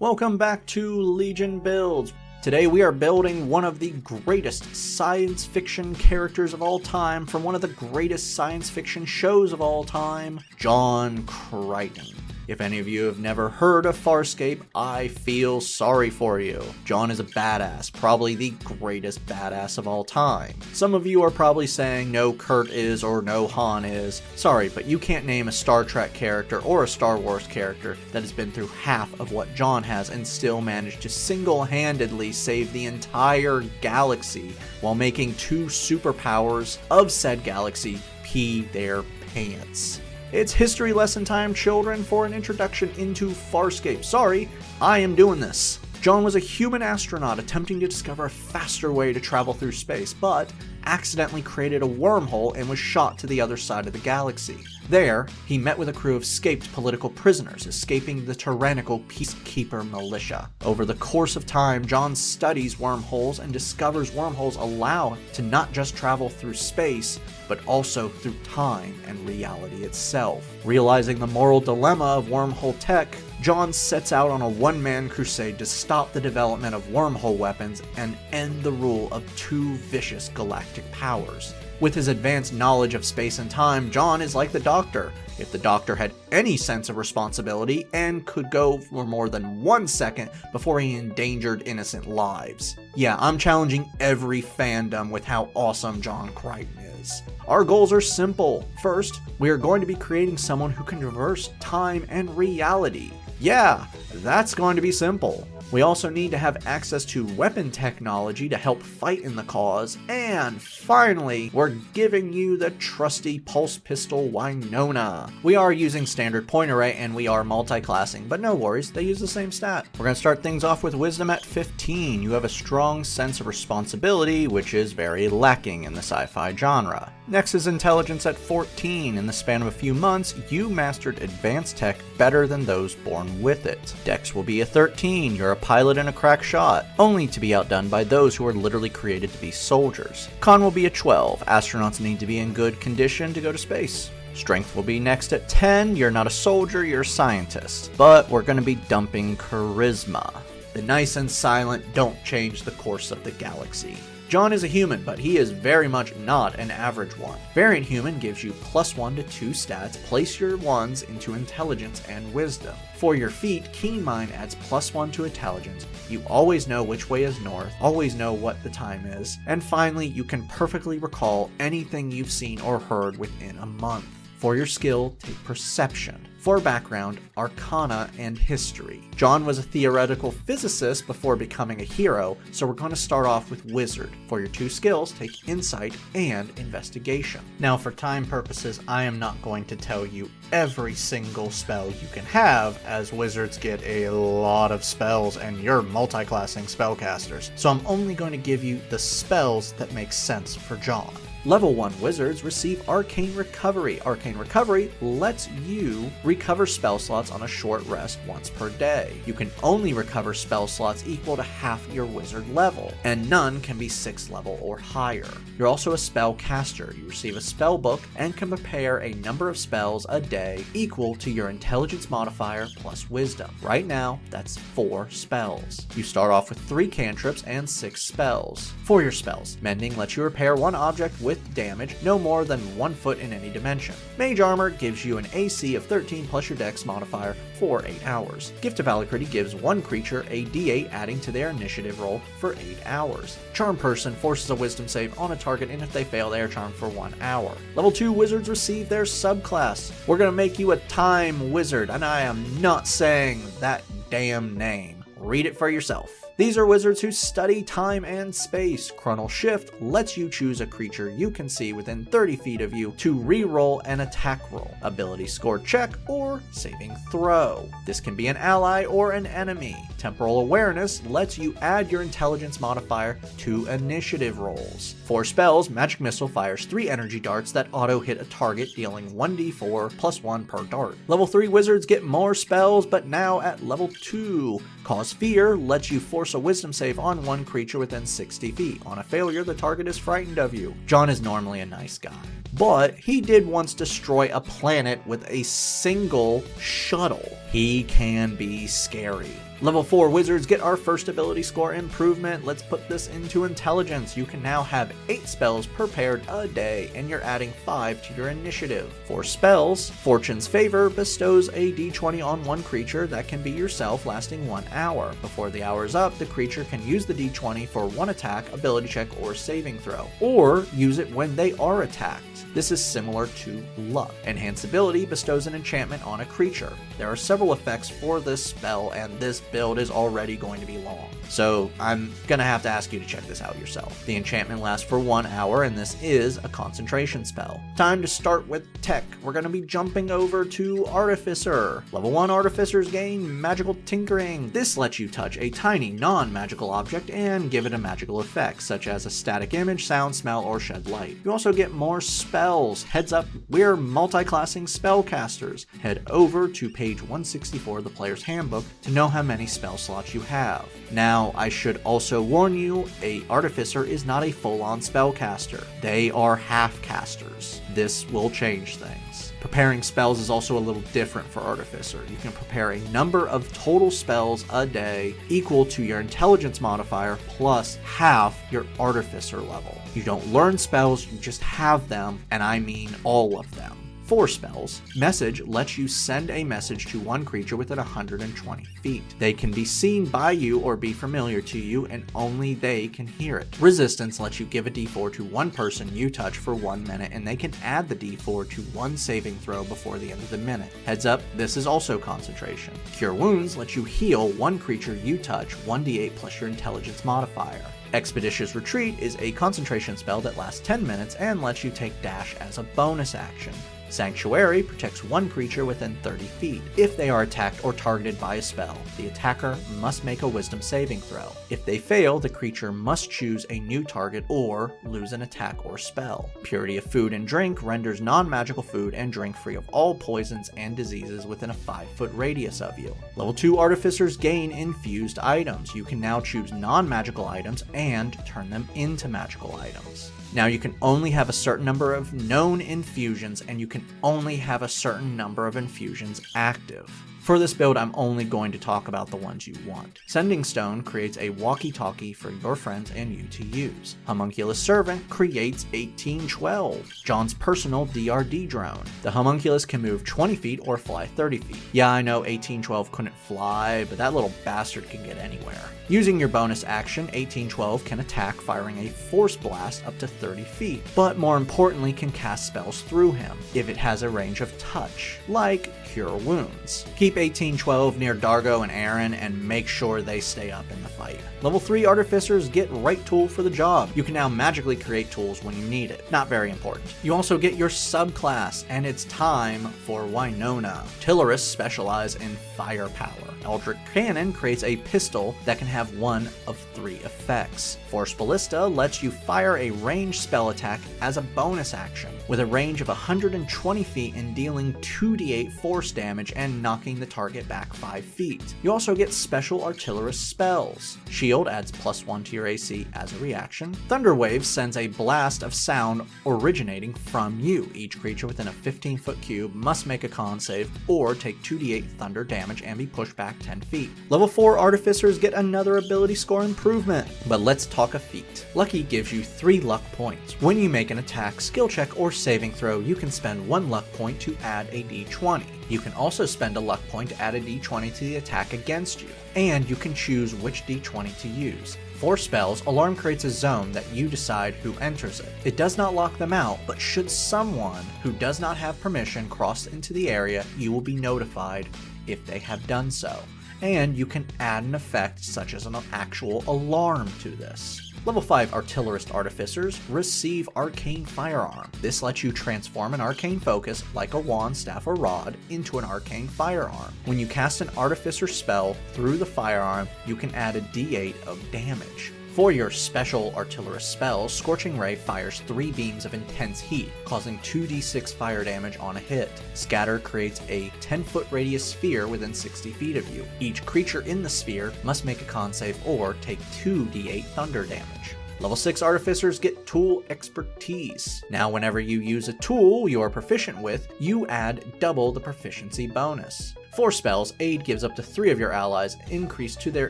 Welcome back to Legion Builds. Today we are building one of the greatest science fiction characters of all time from one of the greatest science fiction shows of all time, John Crichton. If any of you have never heard of Farscape, I feel sorry for you. John is a badass, probably the greatest badass of all time. Some of you are probably saying no Kurt is or no Han is. Sorry, but you can't name a Star Trek character or a Star Wars character that has been through half of what John has and still managed to single-handedly save the entire galaxy while making two superpowers of said galaxy pee their pants. It's history lesson time, children, for an introduction into Farscape. Sorry, I am doing this. John was a human astronaut attempting to discover a faster way to travel through space, but accidentally created a wormhole and was shot to the other side of the galaxy. There, he met with a crew of escaped political prisoners, escaping the tyrannical Peacekeeper militia. Over the course of time, John studies wormholes and discovers wormholes allow to not just travel through space, but also through time and reality itself. Realizing the moral dilemma of wormhole tech, John sets out on a one-man crusade to stop the development of wormhole weapons and end the rule of two vicious galactic powers. With his advanced knowledge of space and time, John is like the Doctor. If the Doctor had any sense of responsibility and could go for more than 1 second before he endangered innocent lives. Yeah, I'm challenging every fandom with how awesome John Crichton is. Our goals are simple. First, we are going to be creating someone who can reverse time and reality. Yeah, that's going to be simple. We also need to have access to weapon technology to help fight in the cause, and finally, we're giving you the trusty pulse pistol Winona. We are using standard point array and we are multi-classing, but no worries, they use the same stat. We're going to start things off with wisdom at 15. You have a strong sense of responsibility, which is very lacking in the sci-fi genre. Next is intelligence at 14. In the span of a few months, you mastered advanced tech better than those born with it. Dex will be a 13. You're a pilot and a crack shot, only to be outdone by those who are literally created to be soldiers. Con will be a 12. Astronauts need to be in good condition to go to space. Strength will be next at 10. You're not a soldier, you're a scientist. But we're going to be dumping charisma. The nice and silent don't change the course of the galaxy. John is a human, but he is very much not an average one. Variant human gives you +1 to 2 stats. Place your ones into intelligence and wisdom. For your feat, keen mind adds +1 to intelligence. You always know which way is north, always know what the time is, and finally, you can perfectly recall anything you've seen or heard within a month. For your skill, take perception. For background, arcana, and history. John was a theoretical physicist before becoming a hero, so we're going to start off with wizard. For your 2 skills, take insight and investigation. Now for time purposes, I am not going to tell you every single spell you can have, as wizards get a lot of spells and you're multi-classing spellcasters. So I'm only going to give you the spells that make sense for John. Level 1 wizards receive Arcane Recovery. Arcane Recovery lets you recover spell slots on a short rest once per day. You can only recover spell slots equal to half your wizard level, and none can be 6th level or higher. You're also a spell caster. You receive a spell book and can prepare a number of spells a day equal to your intelligence modifier plus wisdom. Right now, that's 4 spells. You start off with 3 cantrips and 6 spells. For your spells, Mending lets you repair one object with damage no more than 1 foot in any dimension. Mage Armor gives you an AC of 13 plus your Dex modifier for 8 hours. Gift of Alacrity gives one creature a D8 adding to their initiative roll for 8 hours. Charm Person forces a wisdom save on a target, and if they fail, they are charmed for 1 hour. Level 2 wizards receive their subclass. We're gonna make you a time wizard, and I am not saying that damn name. Read it for yourself. These are wizards who study time and space. Chronal Shift lets you choose a creature you can see within 30 feet of you to re-roll an attack roll, ability score check, or saving throw. This can be an ally or an enemy. Temporal Awareness lets you add your intelligence modifier to initiative rolls. For spells, Magic Missile fires 3 energy darts that auto-hit a target, dealing 1d4 +1 per dart. Level 3 wizards get more spells, but now at level 2. Cause Fear lets you force a wisdom save on one creature within 60 feet. On a failure, the target is frightened of you. John is normally a nice guy, but he did once destroy a planet with a single shuttle. He can be scary. Level 4 wizards get our first ability score improvement. Let's put this into intelligence. You can now have 8 spells prepared a day, and you're adding 5 to your initiative. For spells, Fortune's Favor bestows a d20 on one creature that can be yourself, lasting 1 hour. Before the hour is up, the creature can use the d20 for one attack, ability check, or saving throw, or use it when they are attacked. This is similar to Luck. Enhanced Ability bestows an enchantment on a creature. There are several effects for this spell, and this build is already going to be long, so I'm gonna have to ask you to check this out yourself. The enchantment lasts for 1 hour, and this is a concentration spell. Time to start with tech. We're gonna be jumping over to Artificer. Level 1 Artificers gain Magical Tinkering. This lets you touch a tiny non-magical object and give it a magical effect, such as a static image, sound, smell, or shed light. You also get more spells. Heads up, we're multi-classing spellcasters. Head over to page 164 of the player's handbook to know how many spell slots you have. Now, I should also warn you, a Artificer is not a full-on spellcaster. They are half-casters. This will change things. Preparing spells is also a little different for Artificer. You can prepare a number of total spells a day equal to your intelligence modifier plus half your Artificer level. You don't learn spells, you just have them, and I mean all of them. For spells, Message lets you send a message to one creature within 120 feet. They can be seen by you or be familiar to you, and only they can hear it. Resistance lets you give a d4 to one person you touch for 1 minute, and they can add the d4 to one saving throw before the end of the minute. Heads up, this is also concentration. Cure Wounds lets you heal one creature you touch 1d8 plus your intelligence modifier. Expeditious Retreat is a concentration spell that lasts 10 minutes and lets you take dash as a bonus action. Sanctuary protects one creature within 30 feet. If they are attacked or targeted by a spell, the attacker must make a wisdom saving throw. If they fail, the creature must choose a new target or lose an attack or spell. Purity of Food and Drink renders non-magical food and drink free of all poisons and diseases within a 5-foot radius of you. Level 2 Artificers gain infused items. You can now choose non-magical items and turn them into magical items. Now you can only have a certain number of known infusions, and you can only have a certain number of infusions active. For this build, I'm only going to talk about the ones you want. Sending Stone creates a walkie-talkie for your friends and you to use. Homunculus Servant creates 1812, John's personal DRD drone. The Homunculus can move 20 feet or fly 30 feet. Yeah, I know 1812 couldn't fly, but that little bastard can get anywhere. Using your bonus action, 1812 can attack firing a Force Blast up to 30 feet, but more importantly can cast spells through him if it has a range of touch, like Cure Wounds. Keep 1812 near Dargo and Aaron and make sure they stay up in the fight. Level 3 Artificers get right tool for the job. You can now magically create tools when you need it. Not very important. You also get your subclass, and it's time for Winona. Artillerists specialize in firepower. Eldritch Cannon creates a pistol that can have one of 3 effects. Force Ballista lets you fire a ranged spell attack as a bonus action, with a range of 120 feet and dealing 2d8 force damage and knocking the target back 5 feet. You also get special artillerist spells. Shield adds +1 to your AC as a reaction. Thunder Wave sends a blast of sound originating from you. Each creature within a 15-foot cube must make a con save or take 2d8 thunder damage and be pushed back 10 feet. Level 4 Artificers get another ability score improvement, but let's talk a feat. Lucky gives you 3 luck points. When you make an attack, skill check, or saving throw, you can spend 1 luck point to add a d20. You can also spend a luck point to add a d20 to the attack against you, and you can choose which d20 to use. For spells, Alarm creates a zone that you decide who enters it. It does not lock them out, but should someone who does not have permission cross into the area, you will be notified if they have done so. And you can add an effect such as an actual alarm to this. Level 5 Artillerist Artificers receive Arcane Firearm. This lets you transform an arcane focus, like a wand, staff, or rod, into an arcane firearm. When you cast an Artificer spell through the firearm, you can add a d8 of damage. For your special artillerist spells, Scorching Ray fires 3 beams of intense heat, causing 2d6 fire damage on a hit. Scatter creates a 10-foot radius sphere within 60 feet of you. Each creature in the sphere must make a con save or take 2d8 thunder damage. Level 6 Artificers get Tool Expertise. Now whenever you use a tool you are proficient with, you add double the proficiency bonus. For spells, Aid gives up to 3 of your allies increase to their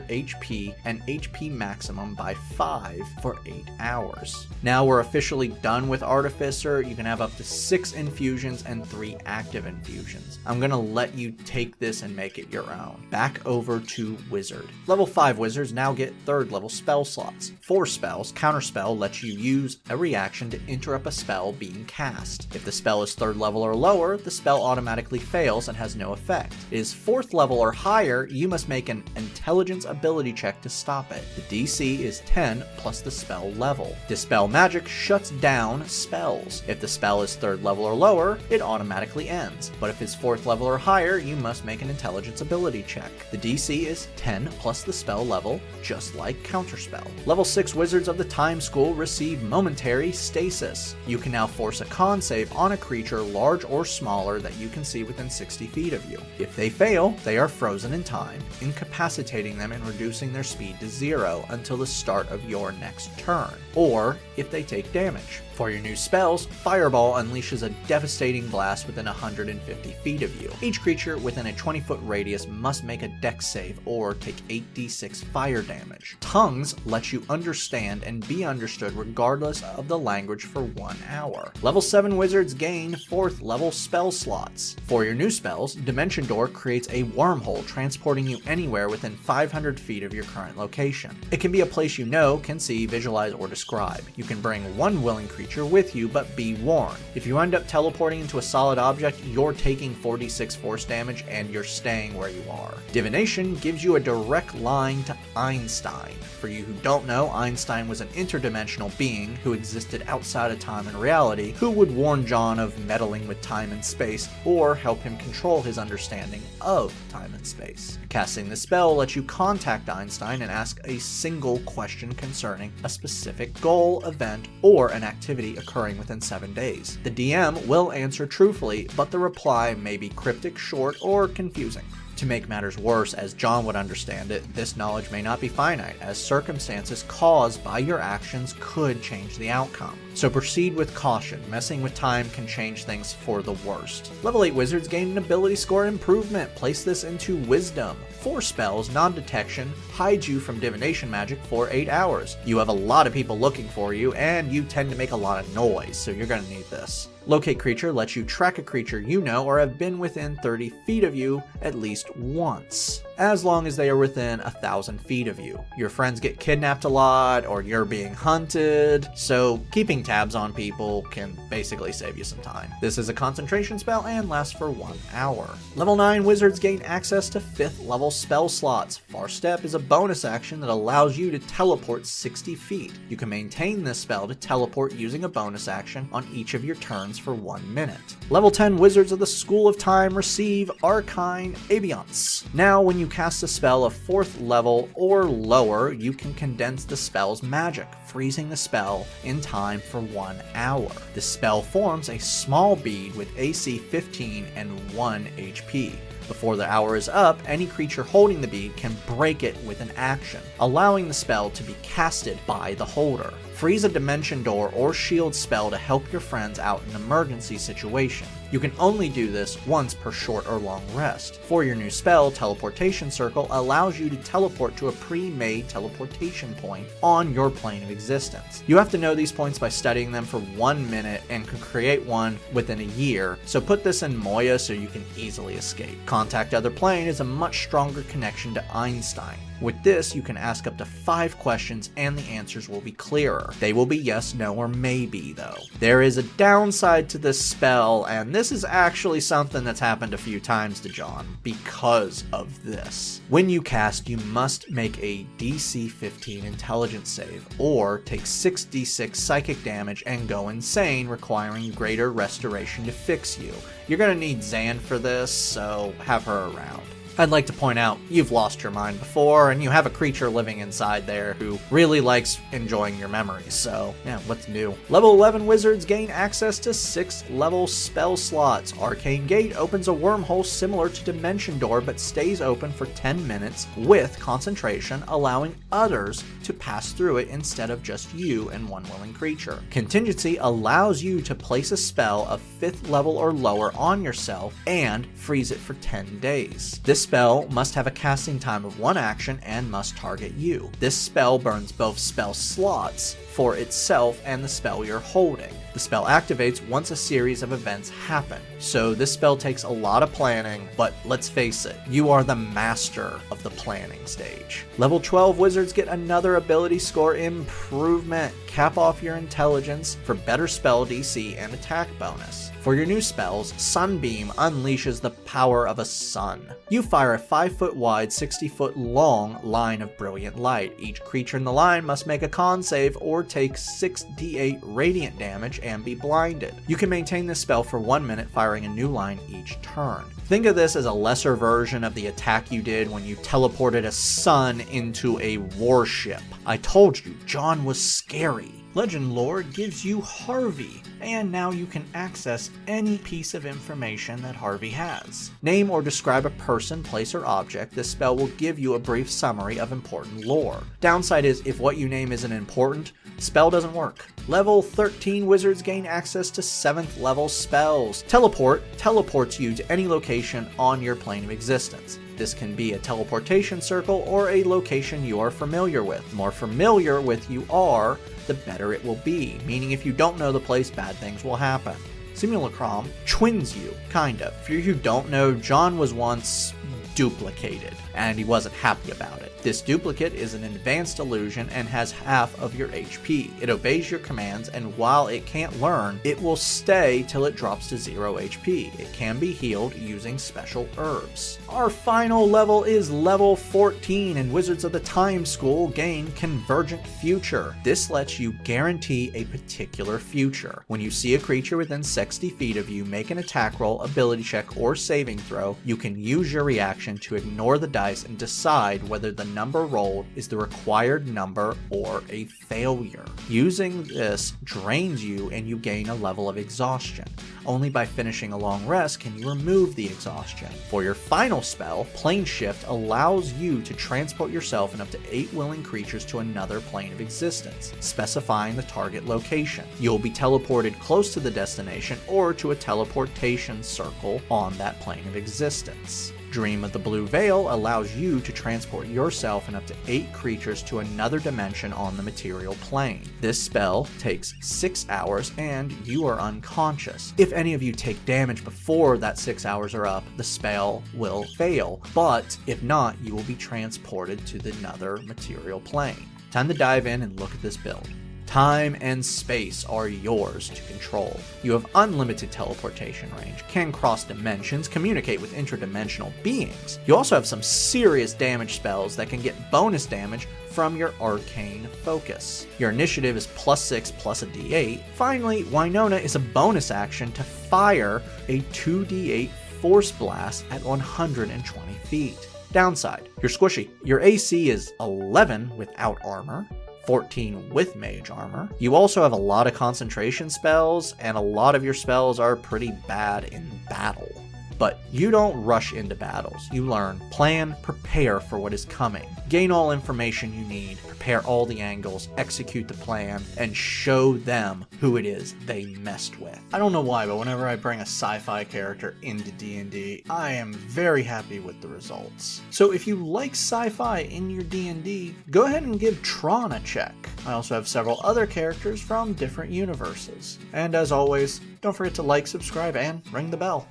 HP and HP maximum by 5 for 8 hours. Now we're officially done with Artificer. You can have up to 6 infusions and 3 active infusions. I'm gonna let you take this and make it your own. Back over to Wizard. Level 5 wizards now get 3rd level spell slots. For spells, Counterspell lets you use a reaction to interrupt a spell being cast. If the spell is 3rd level or lower, the spell automatically fails and has no effect. It is 4th level or higher, you must make an intelligence ability check to stop it. The DC is 10 plus the spell level. Dispel magic shuts down spells. If the spell is 3rd level or lower, it automatically ends. But if it's 4th level or higher, you must make an intelligence ability check. The DC is 10 plus the spell level, just like Counterspell. Level 6 wizards of the Time School receive momentary stasis. You can now force a con save on a creature large or smaller that you can see within 60 feet of you. If they fail, they are frozen in time, incapacitating them and reducing their speed to 0 until the start of your next turn, or if they take damage. For your new spells, Fireball unleashes a devastating blast within 150 feet of you. Each creature within a 20-foot radius must make a dex save or take 8d6 fire damage. Tongues lets you understand and be understood regardless of the language for 1 hour. Level 7 wizards gain 4th level spell slots. For your new spells, Dimension Door creates a wormhole transporting you anywhere within 500 feet of your current location. It can be a place you know, can see, visualize, or describe. You can bring 1 willing creature with you, but be warned. If you end up teleporting into a solid object, you're taking 46 force damage and you're staying where you are. Divination gives you a direct line to Einstein. For you who don't know, Einstein was an interdimensional being who existed outside of time and reality, who would warn John of meddling with time and space, or help him control his understanding of time and space. Casting the spell lets you contact Einstein and ask a single question concerning a specific goal, event, or an activity occurring within 7 days. The DM will answer truthfully, but the reply may be cryptic, short, or confusing. To make matters worse, as John would understand it, this knowledge may not be finite, as circumstances caused by your actions could change the outcome. So proceed with caution. Messing with time can change things for the worst. Level 8 wizards gain an ability score improvement. Place this into Wisdom. For spells, non-detection hides you from divination magic for 8 hours. You have a lot of people looking for you, and you tend to make a lot of noise, so you're gonna need this. Locate creature lets you track a creature you know or have been within 30 feet of you at least once, as long as they are within 1,000 feet of you. Your friends get kidnapped a lot, or you're being hunted, so keeping tabs on people can basically save you some time. This is a concentration spell and lasts for 1 hour. Level 9 wizards gain access to 5th level spell slots. Far Step is a bonus action that allows you to teleport 60 feet. You can maintain this spell to teleport using a bonus action on each of your turns for 1 minute. Level 10 wizards of the School of Time receive Arcane Ambiance. Now when you cast a spell of 4th level or lower, you can condense the spell's magic, freezing the spell in time for 1 hour. The spell forms a small bead with AC 15 and 1 HP. Before the hour is up, any creature holding the bead can break it with an action, allowing the spell to be casted by the holder. Freeze a Dimension Door or Shield spell to help your friends out in an emergency situation. You can only do this once per short or long rest. For your new spell, Teleportation Circle allows you to teleport to a pre-made teleportation point on your plane of existence. You have to know these points by studying them for 1 minute and can create one within a year, so put this in Moya so you can easily escape. Contact Other Plane is a much stronger connection to Einstein. With this, you can ask up to 5 questions and the answers will be clearer. They will be yes, no, or maybe though. There is a downside to this spell, and this is actually something that's happened a few times to John because of this. When you cast, you must make a DC 15 intelligence save, or take 6d6 psychic damage and go insane, requiring greater restoration to fix you. You're gonna need Zan for this, so have her around. I'd like to point out, you've lost your mind before, and you have a creature living inside there who really likes enjoying your memories, so yeah, what's new? Level 11 wizards gain access to 6 level spell slots. Arcane Gate opens a wormhole similar to Dimension Door, but stays open for 10 minutes with concentration, allowing others to pass through it instead of just you and one willing creature. Contingency allows you to place a spell of 5th level or lower on yourself and freeze it for 10 days. This spell must have a casting time of 1 action and must target you. This spell burns both spell slots for itself and the spell you're holding. The spell activates once a series of events happen, so this spell takes a lot of planning, but let's face it, you are the master of the planning stage. Level 12 wizards get another ability score improvement. Cap off your intelligence for better spell DC and attack bonus. For your new spells, Sunbeam unleashes the power of a sun. You fire a 5-foot wide, 60-foot long line of brilliant light. Each creature in the line must make a con save or take 6d8 radiant damage and be blinded. You can maintain this spell for 1 minute, firing a new line each turn. Think of this as a lesser version of the attack you did when you teleported a sun into a warship. I told you, John was scary. Legend Lore gives you Harvey, and now you can access any piece of information that Harvey has. Name or describe a person, place, or object. This spell will give you a brief summary of important lore. Downside is, if what you name isn't important, spell doesn't work. Level 13 wizards gain access to 7th level spells. Teleport teleports you to any location on your plane of existence. This can be a teleportation circle or a location you are familiar with. The more familiar with you are, the better it will be, meaning if you don't know the place, bad things will happen. Simulacrum twins you, kind of. For you who don't know, John was once duplicated, and he wasn't happy about it. This duplicate is an advanced illusion and has half of your HP. It obeys your commands, and while it can't learn, it will stay till it drops to 0 HP. It can be healed using special herbs. Our final level is level 14, and Wizards of the Time School gain Convergent Future. This lets you guarantee a particular future. When you see a creature within 60 feet of you make an attack roll, ability check, or saving throw, you can use your reaction to ignore the dice and decide whether the number rolled is the required number or a failure. Using this drains you and you gain a level of exhaustion. Only by finishing a long rest can you remove the exhaustion. For your final spell, Plane Shift allows you to transport yourself and up to 8 willing creatures to another plane of existence, specifying the target location. You'll be teleported close to the destination or to a teleportation circle on that plane of existence. Dream of the Blue Veil allows you to transport yourself and up to 8 creatures to another dimension on the material plane. This spell takes 6 hours and you are unconscious. If any of you take damage before that 6 hours are up, the spell will fail, but if not, you will be transported to another material plane. Time to dive in and look at this build. Time and space are yours to control. You have unlimited teleportation range, can cross dimensions, communicate with interdimensional beings. You also have some serious damage spells that can get bonus damage from your arcane focus. Your initiative is +6 plus a d8. Finally, Winona is a bonus action to fire a 2d8 force blast at 120 feet. Downside, you're squishy. Your AC is 11 without armor, 14 with mage armor. You also have a lot of concentration spells, and a lot of your spells are pretty bad in battle. But you don't rush into battles. You learn, plan, prepare for what is coming. Gain all information you need, prepare all the angles, execute the plan, and show them who it is they messed with. I don't know why, but whenever I bring a sci-fi character into D&D, I am very happy with the results. So if you like sci-fi in your D&D, go ahead and give Tron a check. I also have several other characters from different universes. And as always, don't forget to like, subscribe, and ring the bell.